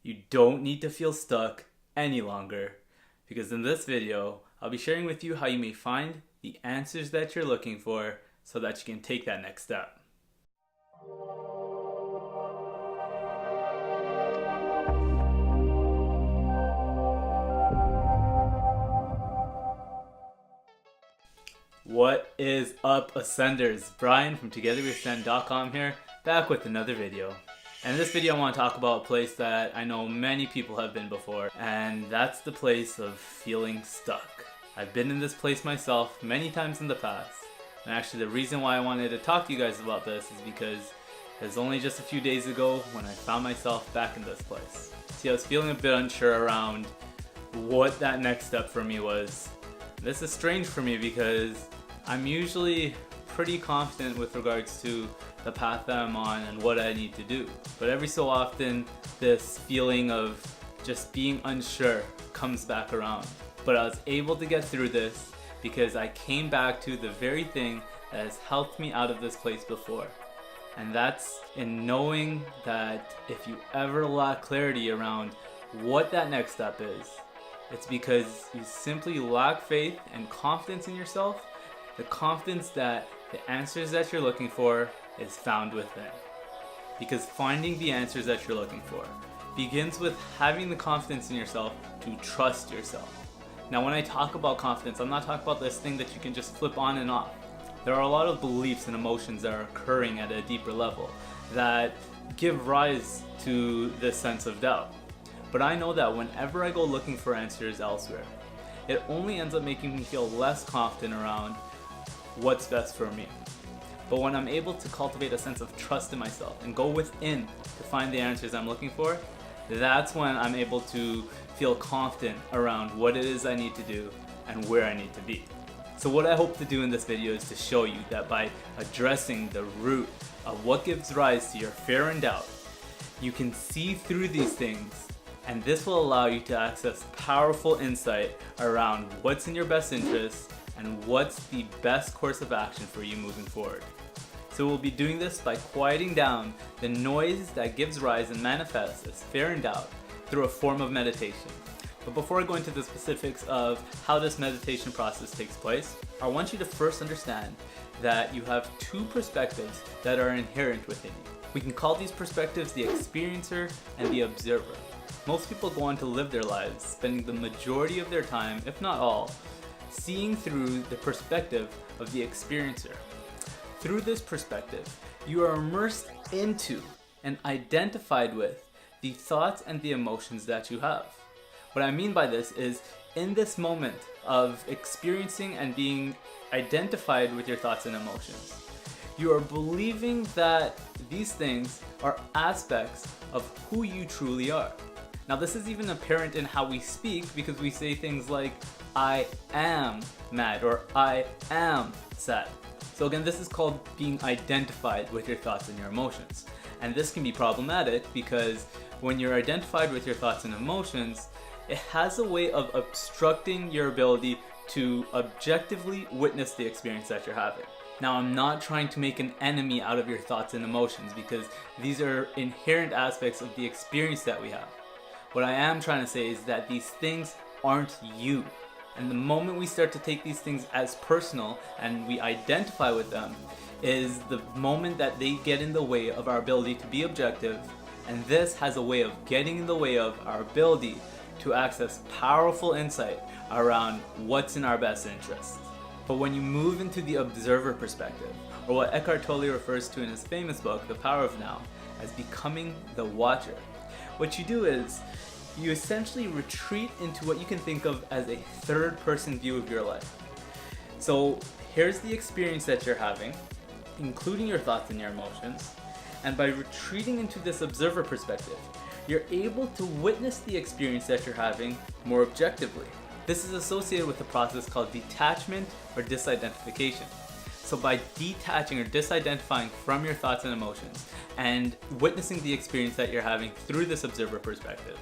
You don't need to feel stuck any longer, because in this video, I'll be sharing with you how you may find the answers that you're looking for so that you can take that next step. What is up, Ascenders? Bryan from TogetherWeAscend.com here, back with another video. And in this video I want to talk about a place that I know many people have been before, and that's the place of feeling stuck. I've been in this place myself many times in the past, and actually the reason why I wanted to talk to you guys about this is because it was only just a few days ago when I found myself back in this place. See, I was feeling a bit unsure around what that next step for me was. This is strange for me because I'm usually pretty confident with regards to the path that I'm on and what I need to do. But every so often, this feeling of just being unsure comes back around. But I was able to get through this because I came back to the very thing that has helped me out of this place before. And that's in knowing that if you ever lack clarity around what that next step is, it's because you simply lack faith and confidence in yourself, the confidence that the answers that you're looking for is found within. Because finding the answers that you're looking for begins with having the confidence in yourself to trust yourself. Now, when I talk about confidence, I'm not talking about this thing that you can just flip on and off. There are a lot of beliefs and emotions that are occurring at a deeper level that give rise to this sense of doubt. But I know that whenever I go looking for answers elsewhere, it only ends up making me feel less confident around what's best for me. But when I'm able to cultivate a sense of trust in myself and go within to find the answers I'm looking for, that's when I'm able to feel confident around what it is I need to do and where I need to be. So what I hope to do in this video is to show you that by addressing the root of what gives rise to your fear and doubt, you can see through these things, and this will allow you to access powerful insight around what's in your best interest and what's the best course of action for you moving forward. So we'll be doing this by quieting down the noise that gives rise and manifests as fear and doubt through a form of meditation. But before I go into the specifics of how this meditation process takes place, I want you to first understand that you have two perspectives that are inherent within you. We can call these perspectives the experiencer and the observer. Most people go on to live their lives, spending the majority of their time, if not all, seeing through the perspective of the experiencer. Through this perspective, you are immersed into and identified with the thoughts and the emotions that you have. What I mean by this is, in this moment of experiencing and being identified with your thoughts and emotions, you are believing that these things are aspects of who you truly are. Now, this is even apparent in how we speak, because we say things like, I am mad, or I am sad. So again, this is called being identified with your thoughts and your emotions. And this can be problematic because when you're identified with your thoughts and emotions, it has a way of obstructing your ability to objectively witness the experience that you're having. Now, I'm not trying to make an enemy out of your thoughts and emotions, because these are inherent aspects of the experience that we have. What I am trying to say is that these things aren't you. And the moment we start to take these things as personal and we identify with them is the moment that they get in the way of our ability to be objective. And this has a way of getting in the way of our ability to access powerful insight around what's in our best interest. But when you move into the observer perspective, or what Eckhart Tolle refers to in his famous book, The Power of Now, as becoming the watcher, what you do is you essentially retreat into what you can think of as a third-person view of your life. So here's the experience that you're having, including your thoughts and your emotions, and by retreating into this observer perspective, you're able to witness the experience that you're having more objectively. This is associated with a process called detachment or disidentification. So by detaching or disidentifying from your thoughts and emotions and witnessing the experience that you're having through this observer perspective,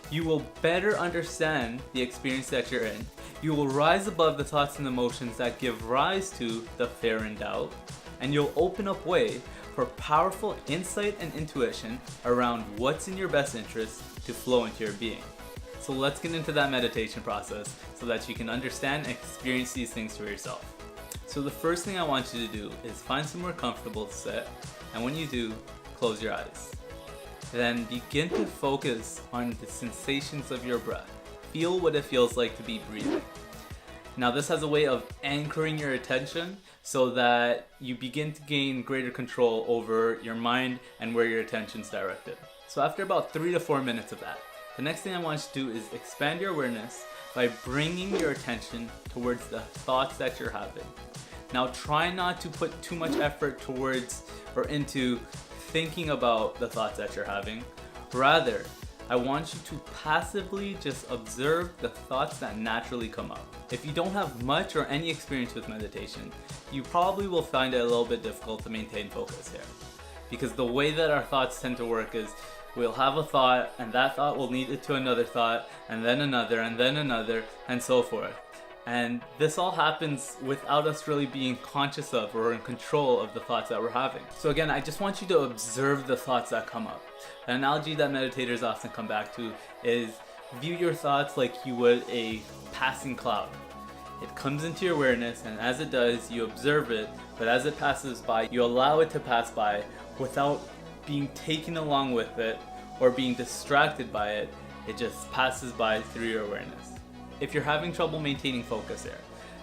you will better understand the experience that you're in. You will rise above the thoughts and emotions that give rise to the fear and doubt, and you'll open up way for powerful insight and intuition around what's in your best interest to flow into your being. So let's get into that meditation process so that you can understand and experience these things for yourself. So the first thing I want you to do is find somewhere comfortable to sit, and when you do, close your eyes. Then begin to focus on the sensations of your breath. Feel what it feels like to be breathing. Now this has a way of anchoring your attention so that you begin to gain greater control over your mind and where your attention's directed. So after about 3 to 4 minutes of that, the next thing I want you to do is expand your awareness by bringing your attention towards the thoughts that you're having. Now try not to put too much effort towards or into thinking about the thoughts that you're having. Rather, I want you to passively just observe the thoughts that naturally come up. If you don't have much or any experience with meditation, you probably will find it a little bit difficult to maintain focus here. Because the way that our thoughts tend to work is we'll have a thought, and that thought will lead it to another thought, and then another, and so forth. And this all happens without us really being conscious of or in control of the thoughts that we're having. So again, I just want you to observe the thoughts that come up. An analogy that meditators often come back to is view your thoughts like you would a passing cloud. It comes into your awareness, and as it does, you observe it, but as it passes by, you allow it to pass by without being taken along with it or being distracted by it. It just passes by through your awareness. If you're having trouble maintaining focus here,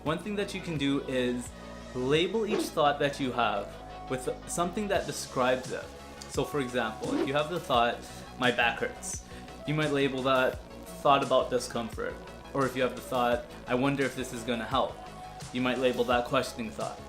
one thing that you can do is label each thought that you have with something that describes it. So for example, if you have the thought, my back hurts, you might label that thought about discomfort. Or if you have the thought, I wonder if this is gonna help, you might label that questioning thought.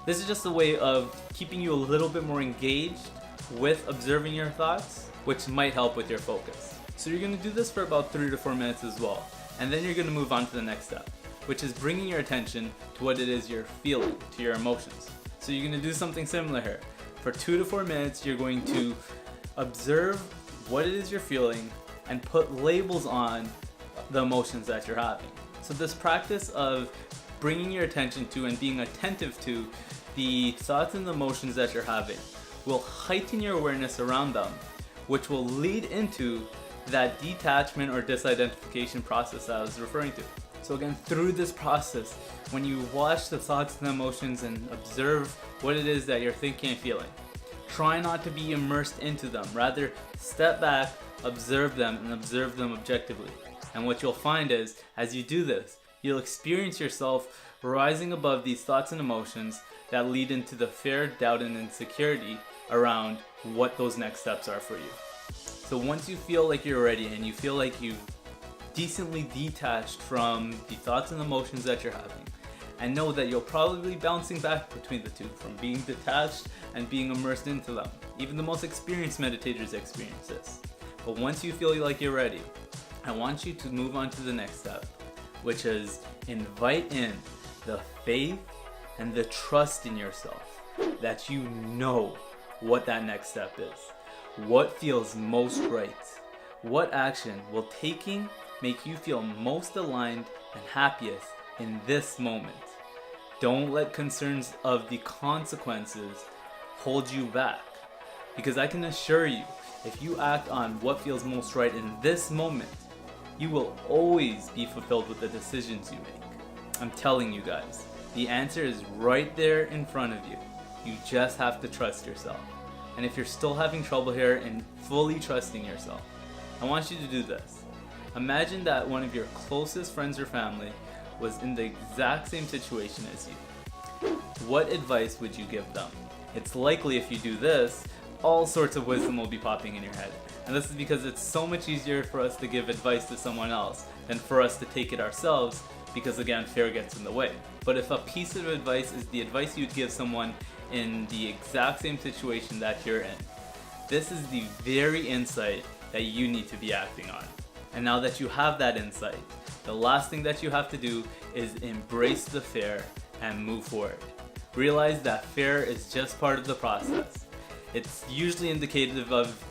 This is just a way of keeping you a little bit more engaged with observing your thoughts, which might help with your focus. So you're gonna do this for about 3 to 4 minutes as well. And then you're going to move on to the next step, which is bringing your attention to what it is you're feeling, to your emotions. So you're going to do something similar here. For 2 to 4 minutes, you're going to observe what it is you're feeling and put labels on the emotions that you're having. So this practice of bringing your attention to and being attentive to the thoughts and the emotions that you're having will heighten your awareness around them, which will lead into that detachment or disidentification process that I was referring to. So again, through this process, when you watch the thoughts and emotions and observe what it is that you're thinking and feeling, try not to be immersed into them. Rather, step back, observe them, and observe them objectively. And what you'll find is, as you do this, you'll experience yourself rising above these thoughts and emotions that lead into the fear, doubt, and insecurity around what those next steps are for you. So once you feel like you're ready and you feel like you've decently detached from the thoughts and emotions that you're having, and know that you'll probably be bouncing back between the two, from being detached and being immersed into them. Even the most experienced meditators experience this. But once you feel like you're ready, I want you to move on to the next step, which is invite in the faith and the trust in yourself that you know what that next step is. What feels most right? What action will taking make you feel most aligned and happiest in this moment? Don't let concerns of the consequences hold you back. Because I can assure you, if you act on what feels most right in this moment, you will always be fulfilled with the decisions you make. I'm telling you guys, the answer is right there in front of you. You just have to trust yourself. And if you're still having trouble here in fully trusting yourself, I want you to do this. Imagine that one of your closest friends or family was in the exact same situation as you. What advice would you give them? It's likely if you do this, all sorts of wisdom will be popping in your head. And this is because it's so much easier for us to give advice to someone else than for us to take it ourselves, because again, fear gets in the way. But if a piece of advice is the advice you'd give someone in the exact same situation that you're in, this is the very insight that you need to be acting on. And now that you have that insight, the last thing that you have to do is embrace the fear and move forward. Realize that fear is just part of the process. It's usually indicative of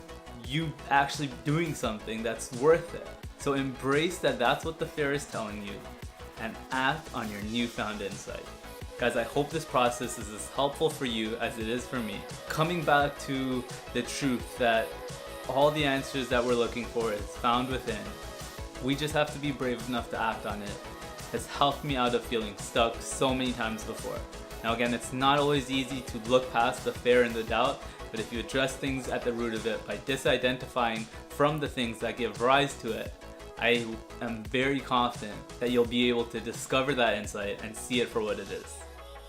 you actually doing something that's worth it. So embrace that that's what the fear is telling you and act on your newfound insight. Guys, I hope this process is as helpful for you as it is for me. Coming back to the truth that all the answers that we're looking for is found within. We just have to be brave enough to act on it. Has helped me out of feeling stuck so many times before. Now again, it's not always easy to look past the fear and the doubt, but if you address things at the root of it by disidentifying from the things that give rise to it, I am very confident that you'll be able to discover that insight and see it for what it is.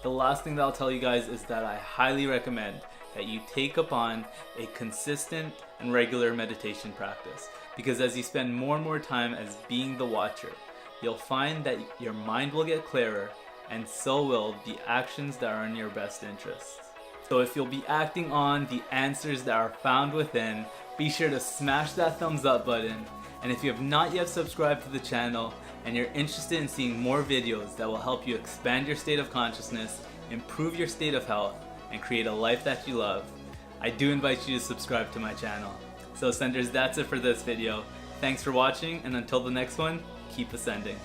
The last thing that I'll tell you guys is that I highly recommend that you take upon a consistent and regular meditation practice, because as you spend more and more time as being the watcher, you'll find that your mind will get clearer, and so will the actions that are in your best interests. So if you'll be acting on the answers that are found within, be sure to smash that thumbs up button. And if you have not yet subscribed to the channel and you're interested in seeing more videos that will help you expand your state of consciousness, improve your state of health, and create a life that you love, I do invite you to subscribe to my channel. So Ascenders, that's it for this video. Thanks for watching, and until the next one, keep ascending.